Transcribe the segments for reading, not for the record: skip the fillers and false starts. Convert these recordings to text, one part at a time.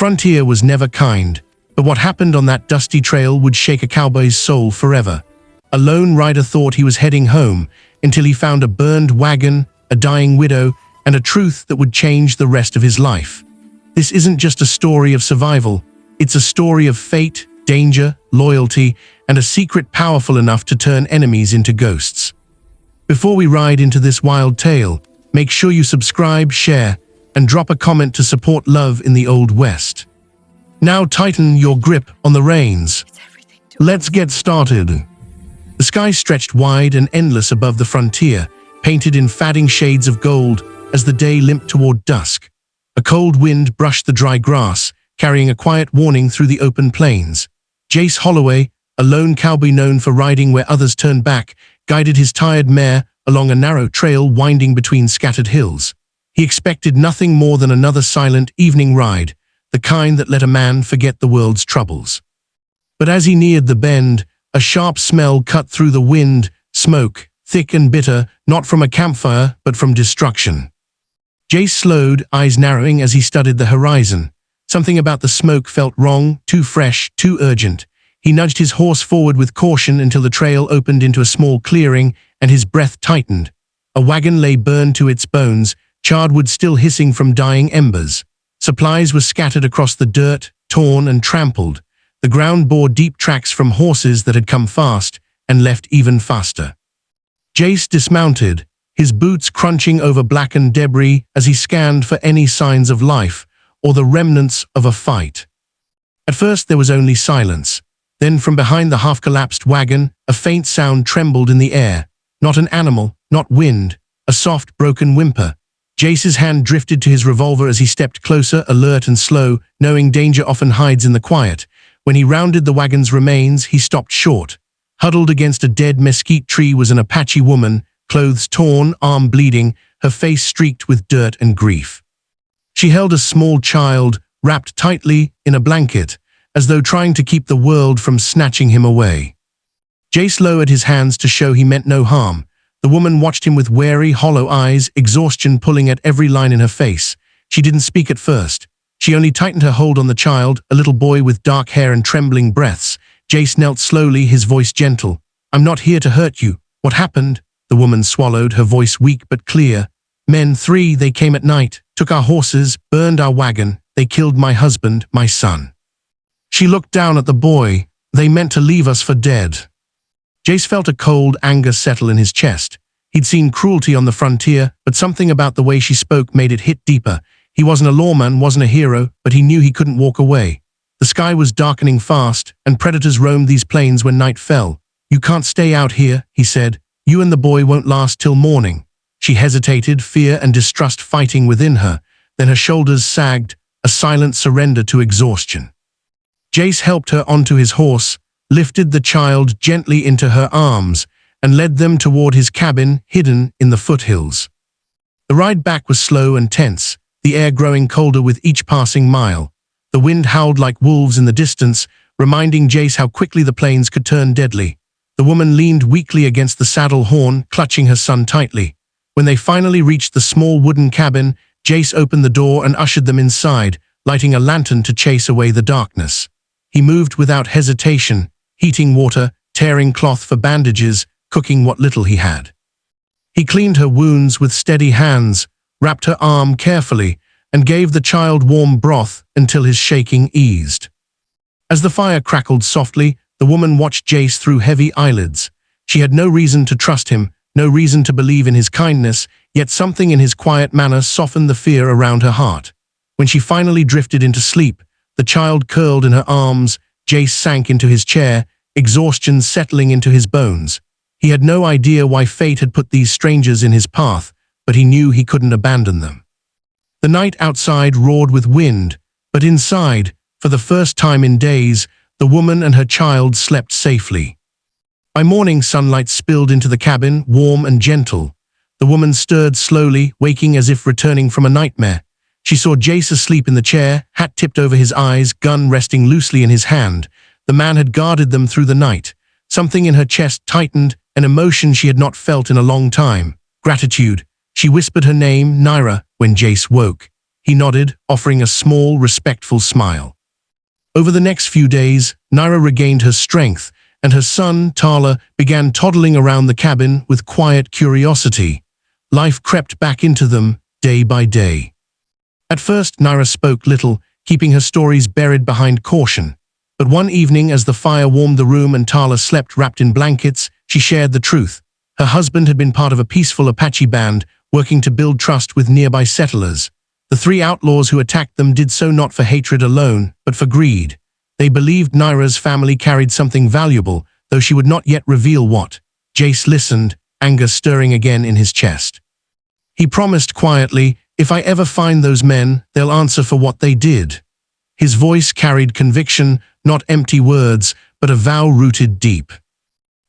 frontier was never kind, but what happened on that dusty trail would shake a cowboy's soul forever. A lone rider thought he was heading home until he found a burned wagon, a dying widow, and a truth that would change the rest of his life. This isn't just a story of survival, it's a story of fate, danger, loyalty, and a secret powerful enough to turn enemies into ghosts. Before we ride into this wild tale, make sure you subscribe, share, and drop a comment to support love in the Old West. Now tighten your grip on the reins. Let's get started. The sky stretched wide and endless above the frontier, painted in fading shades of gold as the day limped toward dusk. A cold wind brushed the dry grass, carrying a quiet warning through the open plains. Jace Holloway, a lone cowboy known for riding where others turned back, guided his tired mare along a narrow trail winding between scattered hills. He expected nothing more than another silent evening ride, the kind that let a man forget the world's troubles. But as he neared the bend, a sharp smell cut through the wind, smoke, thick and bitter, not from a campfire, but from destruction. Jace slowed, eyes narrowing as he studied the horizon. Something about the smoke felt wrong, too fresh, too urgent. He nudged his horse forward with caution until the trail opened into a small clearing and his breath tightened. A wagon lay burned to its bones, charred wood still hissing from dying embers. Supplies were scattered across the dirt, torn and trampled. The ground bore deep tracks from horses that had come fast and left even faster. Jace dismounted, his boots crunching over blackened debris as he scanned for any signs of life or the remnants of a fight. At first there was only silence. Then from behind the half-collapsed wagon, a faint sound trembled in the air. Not an animal, not wind, a soft, broken whimper. Jace's hand drifted to his revolver as he stepped closer, alert and slow, knowing danger often hides in the quiet. When he rounded the wagon's remains, he stopped short. Huddled against a dead mesquite tree was an Apache woman, clothes torn, arm bleeding, her face streaked with dirt and grief. She held a small child, wrapped tightly in a blanket, as though trying to keep the world from snatching him away. Jace lowered his hands to show he meant no harm. The woman watched him with wary, hollow eyes, exhaustion pulling at every line in her face. She didn't speak at first. She only tightened her hold on the child, a little boy with dark hair and trembling breaths. Jace knelt slowly, his voice gentle. "I'm not here to hurt you. What happened?" The woman swallowed, her voice weak but clear. "Men 3, they came at night, took our horses, burned our wagon. They killed my husband, my son." She looked down at the boy. "They meant to leave us for dead." Jace felt a cold anger settle in his chest. He'd seen cruelty on the frontier, but something about the way she spoke made it hit deeper. He wasn't a lawman, wasn't a hero, but he knew he couldn't walk away. The sky was darkening fast, and predators roamed these plains when night fell. "You can't stay out here," he said. "You and the boy won't last till morning." She hesitated, fear and distrust fighting within her. Then her shoulders sagged, a silent surrender to exhaustion. Jace helped her onto his horse, lifted the child gently into her arms, and led them toward his cabin hidden in the foothills. The ride back was slow and tense, the air growing colder with each passing mile. The wind howled like wolves in the distance, reminding Jace how quickly the plains could turn deadly. The woman leaned weakly against the saddle horn, clutching her son tightly. When they finally reached the small wooden cabin, Jace opened the door and ushered them inside, lighting a lantern to chase away the darkness. He moved without hesitation, heating water, tearing cloth for bandages, cooking what little he had. He cleaned her wounds with steady hands, wrapped her arm carefully, and gave the child warm broth until his shaking eased. As the fire crackled softly, the woman watched Jace through heavy eyelids. She had no reason to trust him, no reason to believe in his kindness, yet something in his quiet manner softened the fear around her heart. When she finally drifted into sleep, the child curled in her arms, Jace sank into his chair, exhaustion settling into his bones. He had no idea why fate had put these strangers in his path, but he knew he couldn't abandon them. The night outside roared with wind, but inside, for the first time in days, the woman and her child slept safely. By morning, sunlight spilled into the cabin, warm and gentle. The woman stirred slowly, waking as if returning from a nightmare. She saw Jace asleep in the chair, hat tipped over his eyes, gun resting loosely in his hand. The man had guarded them through the night. Something in her chest tightened, an emotion she had not felt in a long time. Gratitude. She whispered her name, Naira, when Jace woke. He nodded, offering a small, respectful smile. Over the next few days, Naira regained her strength, and her son, Tala, began toddling around the cabin with quiet curiosity. Life crept back into them, day by day. At first, Naira spoke little, keeping her stories buried behind caution. But one evening, as the fire warmed the room and Tala slept wrapped in blankets, she shared the truth. Her husband had been part of a peaceful Apache band, working to build trust with nearby settlers. The three outlaws who attacked them did so not for hatred alone, but for greed. They believed Naira's family carried something valuable, though she would not yet reveal what. Jace listened, anger stirring again in his chest. He promised quietly, "If I ever find those men, they'll answer for what they did." His voice carried conviction, not empty words, but a vow rooted deep.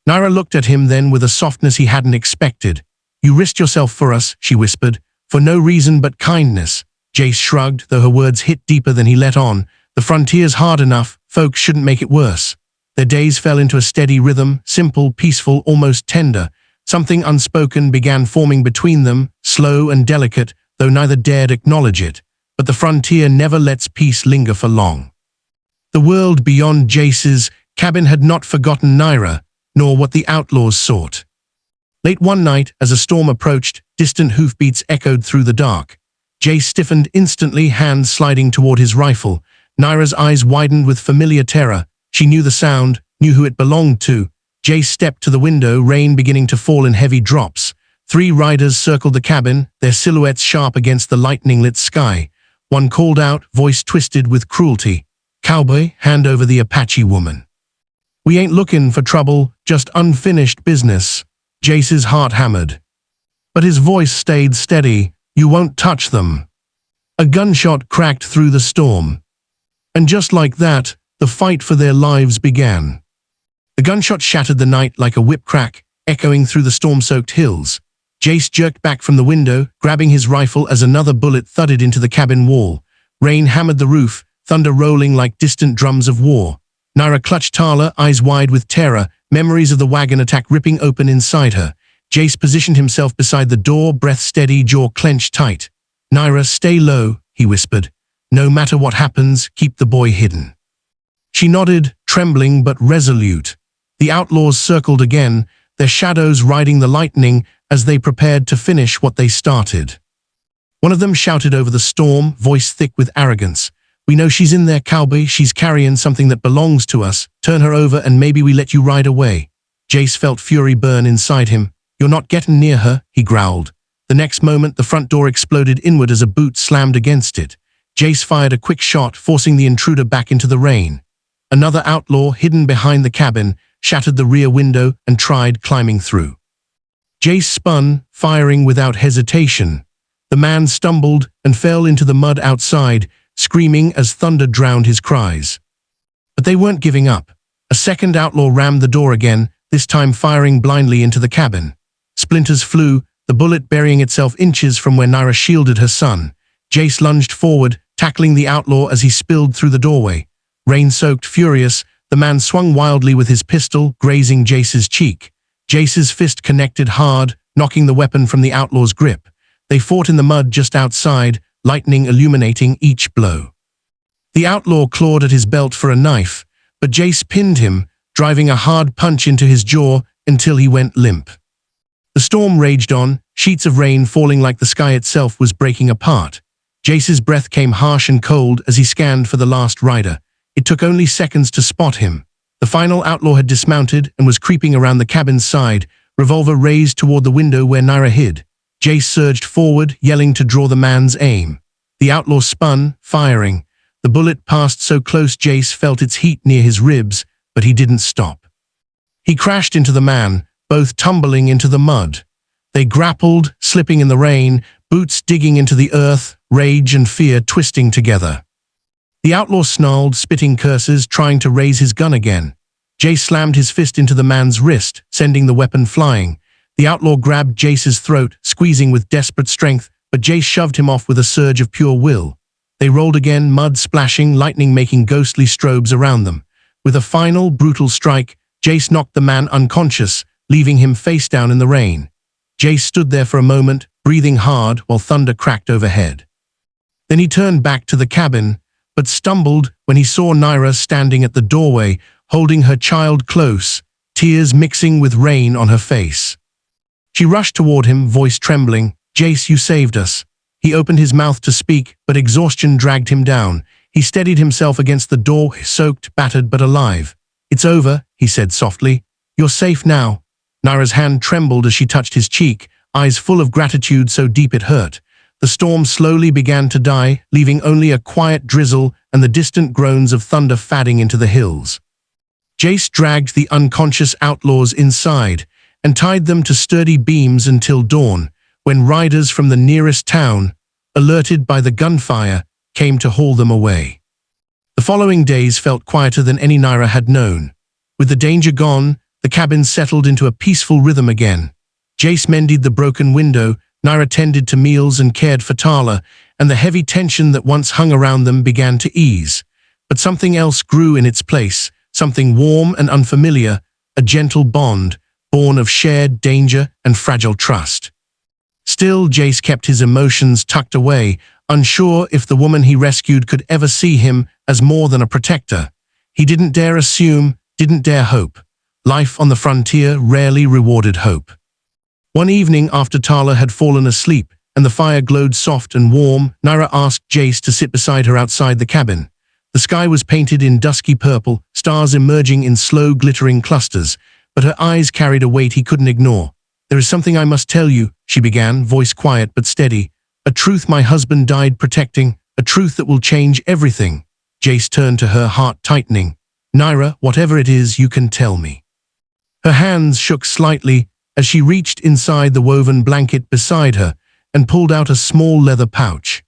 Naira looked at him then with a softness he hadn't expected. "You risked yourself for us," she whispered, "for no reason but kindness." Jace shrugged, though her words hit deeper than he let on. The frontier's hard enough, folks shouldn't make it worse. Their days fell into a steady rhythm, simple, peaceful, almost tender. Something unspoken began forming between them, slow and delicate, though neither dared acknowledge it. But the frontier never lets peace linger for long. The world beyond Jace's cabin had not forgotten Naira, nor what the outlaws sought. Late one night, as a storm approached, distant hoofbeats echoed through the dark. Jace stiffened instantly, hands sliding toward his rifle. Naira's eyes widened with familiar terror. She knew the sound, knew who it belonged to. Jace stepped to the window, rain beginning to fall in heavy drops. Three riders circled the cabin, their silhouettes sharp against the lightning-lit sky. One called out, voice twisted with cruelty, "Cowboy, hand over the Apache woman." "We ain't looking for trouble, just unfinished business." Jace's heart hammered. But his voice stayed steady, "You won't touch them." A gunshot cracked through the storm. And just like that, the fight for their lives began. The gunshot shattered the night like a whip crack, echoing through the storm-soaked hills. Jace jerked back from the window, grabbing his rifle as another bullet thudded into the cabin wall. Rain hammered the roof, thunder rolling like distant drums of war. Naira clutched Tala, eyes wide with terror, memories of the wagon attack ripping open inside her. Jace positioned himself beside the door, breath steady, jaw clenched tight. "Naira, stay low," he whispered. "No matter what happens, keep the boy hidden." She nodded, trembling but resolute. The outlaws circled again, their shadows riding the lightning as they prepared to finish what they started. One of them shouted over the storm, voice thick with arrogance, "We know she's in there, Cowboy. She's carrying something that belongs to us. Turn her over and maybe we let you ride away." Jace felt fury burn inside him. "You're not getting near her," he growled. The next moment, the front door exploded inward as a boot slammed against it. Jace fired a quick shot, forcing the intruder back into the rain. Another outlaw, hidden behind the cabin, shattered the rear window and tried climbing through. Jace spun, firing without hesitation. The man stumbled and fell into the mud outside, screaming as thunder drowned his cries. But they weren't giving up. A second outlaw rammed the door again, this time firing blindly into the cabin. Splinters flew, the bullet burying itself inches from where Naira shielded her son. Jace lunged forward, tackling the outlaw as he spilled through the doorway. Rain-soaked, furious, the man swung wildly with his pistol, grazing Jace's cheek. Jace's fist connected hard, knocking the weapon from the outlaw's grip. They fought in the mud just outside, lightning illuminating each blow. The outlaw clawed at his belt for a knife, but Jace pinned him, driving a hard punch into his jaw until he went limp. The storm raged on, sheets of rain falling like the sky itself was breaking apart. Jace's breath came harsh and cold as he scanned for the last rider. It took only seconds to spot him. The final outlaw had dismounted and was creeping around the cabin's side, revolver raised toward the window where Naira hid. Jace surged forward, yelling to draw the man's aim. The outlaw spun, firing. The bullet passed so close Jace felt its heat near his ribs, but he didn't stop. He crashed into the man, both tumbling into the mud. They grappled, slipping in the rain, boots digging into the earth, rage and fear twisting together. The outlaw snarled, spitting curses, trying to raise his gun again. Jace slammed his fist into the man's wrist, sending the weapon flying. The outlaw grabbed Jace's throat, squeezing with desperate strength, but Jace shoved him off with a surge of pure will. They rolled again, mud splashing, lightning making ghostly strobes around them. With a final, brutal strike, Jace knocked the man unconscious, leaving him face down in the rain. Jace stood there for a moment, breathing hard while thunder cracked overhead. Then he turned back to the cabin, but stumbled when he saw Naira standing at the doorway, holding her child close, tears mixing with rain on her face. She rushed toward him, voice trembling. "Jace, you saved us." He opened his mouth to speak, but exhaustion dragged him down. He steadied himself against the door, soaked, battered, but alive. "It's over," he said softly. "You're safe now." Naira's hand trembled as she touched his cheek, eyes full of gratitude so deep it hurt. The storm slowly began to die, leaving only a quiet drizzle and the distant groans of thunder fading into the hills. Jace dragged the unconscious outlaws inside and tied them to sturdy beams until dawn, when riders from the nearest town, alerted by the gunfire, came to haul them away. The following days felt quieter than any Naira had known. With the danger gone, the cabin settled into a peaceful rhythm again. Jace mended the broken window, Naira tended to meals and cared for Tala, and the heavy tension that once hung around them began to ease. But something else grew in its place, something warm and unfamiliar, a gentle bond, born of shared danger and fragile trust. Still, Jace kept his emotions tucked away, unsure if the woman he rescued could ever see him as more than a protector. He didn't dare assume, didn't dare hope. Life on the frontier rarely rewarded hope. One evening after Tala had fallen asleep and the fire glowed soft and warm, Naira asked Jace to sit beside her outside the cabin. The sky was painted in dusky purple, stars emerging in slow glittering clusters, but her eyes carried a weight he couldn't ignore. "There is something I must tell you," she began, voice quiet but steady. "A truth my husband died protecting, a truth that will change everything." Jace turned to her, heart tightening. "Naira, whatever it is, you can tell me." Her hands shook slightly as she reached inside the woven blanket beside her and pulled out a small leather pouch.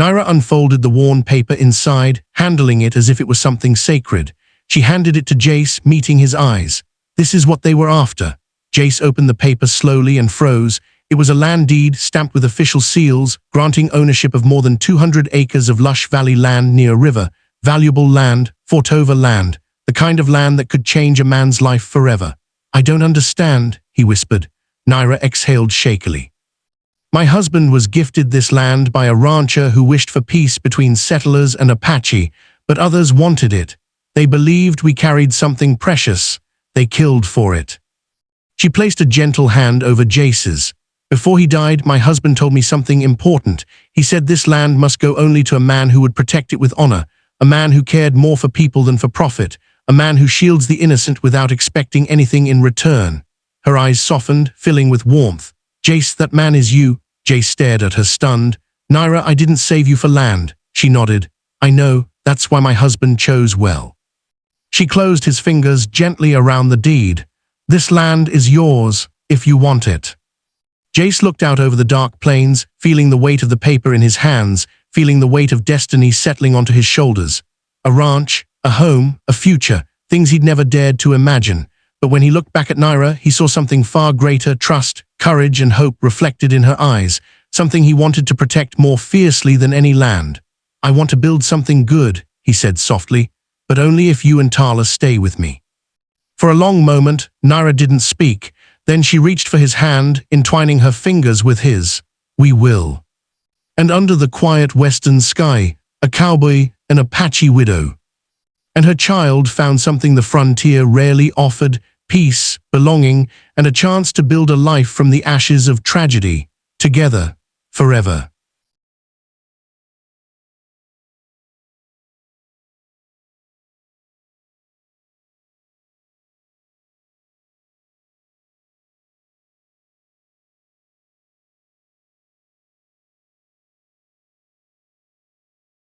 Naira unfolded the worn paper inside, handling it as if it was something sacred. She handed it to Jace, meeting his eyes. "This is what they were after." Jace opened the paper slowly and froze. It was a land deed stamped with official seals, granting ownership of more than 200 acres of lush valley land near a river, valuable land, Fortova land, the kind of land that could change a man's life forever. "I don't understand," he whispered. Naira exhaled shakily. "My husband was gifted this land by a rancher who wished for peace between settlers and Apache, but others wanted it. They believed we carried something precious. They killed for it." She placed a gentle hand over Jace's. "Before he died, my husband told me something important. He said this land must go only to a man who would protect it with honor, a man who cared more for people than for profit, a man who shields the innocent without expecting anything in return." Her eyes softened, filling with warmth. "Jace, that man is you." Jace stared at her, stunned. "Naira, I didn't save you for land." She nodded. "I know, that's why my husband chose well." She closed his fingers gently around the deed. "This land is yours, if you want it." Jace looked out over the dark plains, feeling the weight of the paper in his hands, feeling the weight of destiny settling onto his shoulders. A ranch, a home, a future, things he'd never dared to imagine. But when he looked back at Naira, he saw something far greater: trust, courage, and hope reflected in her eyes, something he wanted to protect more fiercely than any land. "I want to build something good," he said softly, "but only if you and Tala stay with me." For a long moment, Naira didn't speak. Then she reached for his hand, entwining her fingers with his. "We will." And under the quiet western sky, a cowboy, an Apache widow, and her child found something the frontier rarely offered: peace, belonging, and a chance to build a life from the ashes of tragedy, together, forever.